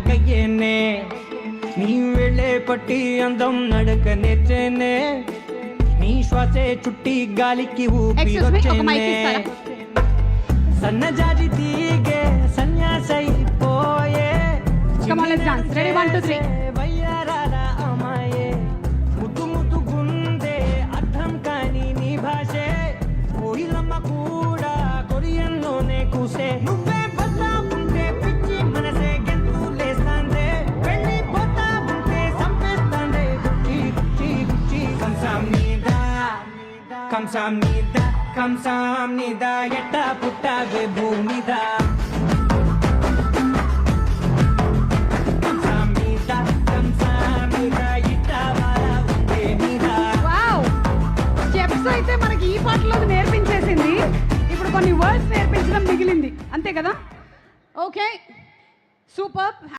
మాయగయ్యేనే నీ వెళ్ళే పట్టి అందం నడక నేర్చేనే నీ శ్వాసే చుట్టి గాలికి ఊపిరొచ్చేనే సన్నజాజి తీగే సన్యాసైపోయే వయ్యారాల అమ్మాయే ముద్దు ముద్దు గుందే అర్థం కాని నీ భాషే కోయిలమ్మ కూడా కొరియన్లోనే కూసే నువ్వే బద్లా ఉంటే పిచ్చి మనసే గెంతు లేస్తాందే వెళ్ళిపోతా ఉంటే సంపేస్తాందే గుచ్చి గుచ్చి గుచ్చి కంసాం నీదా ఎట్ట పుట్టావే భూమిద అయితే మనకి ఈ పాటలో నేర్పించేసింది. ఇప్పుడు కొన్ని వర్డ్స్ నేర్పించడం మిగిలింది, అంతే కదా? Okay, super.